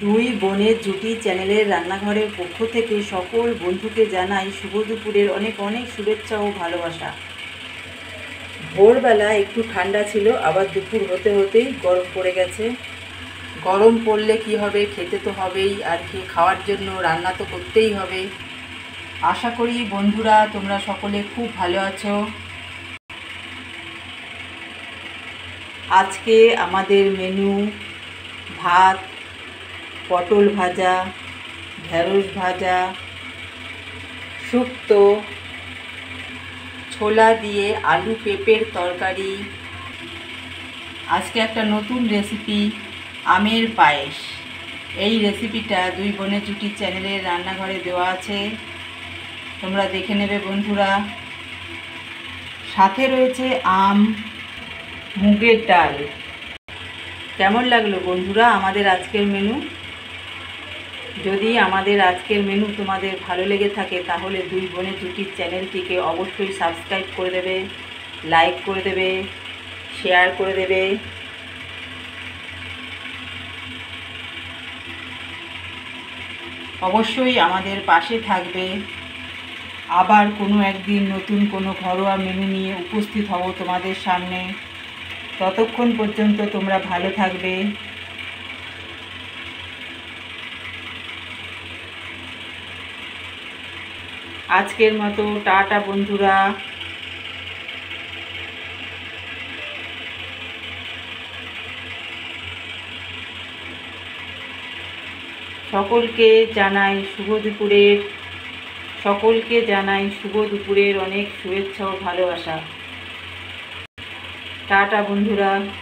দুই বোনের জুটি চ্যানেলের রান্নাঘরের পক্ষ থেকে সকল বন্ধুকে জানাই শুভ দুপুরের অনেক অনেক শুভেচ্ছা ও ভালোবাসা। ভোরবেলা একটু ঠান্ডা ছিল, আবার দুপুর হতে হতেই গরম পড়ে গেছে। গরম পড়লে কি হবে, খেতে তো হবেই, আর খাওয়ার জন্য রান্না তো করতেই হবে। আশা করি বন্ধুরা তোমরা সকলে খুব ভালো আছো। আজকে আমাদের মেনু ভাত, পটল ভাজা, ঢেঁড়স ভাজা, শুক্তো, ছোলা দিয়ে আলু পেঁপের তরকারি। আজকে একটা নতুন রেসিপি, আমের পায়েস। এই রেসিপিটা দুই বোনের জুটি চ্যানেলের রান্নাঘরে দেওয়া আছে, তোমরা দেখে নেবে বন্ধুরা। সাথে রয়েছে আম, মুগের ডাল। কেমন লাগলো বন্ধুরা আমাদের আজকের মেনু? যদি আমাদের আজকের মেনু তোমাদের ভালো লেগে থাকে তাহলে দুই বোনের জুটির চ্যানেলটিকে অবশ্যই সাবস্ক্রাইব করে দেবে, লাইক করে দেবে, শেয়ার করে দেবে। অবশ্যই আমাদের পাশে থাকবে। আবার কোনো একদিন নতুন কোনো ঘরোয়া মেনু নিয়ে উপস্থিত হব তোমাদের সামনে। ততক্ষণ পর্যন্ত তোমরা ভালো থাকবে। আজকের মতো টাটা বন্ধুরা। সকলকে জানাই শুভ দুপুরের অনেক শুভেচ্ছা ও ভালোবাসা। টাটা বন্ধুরা।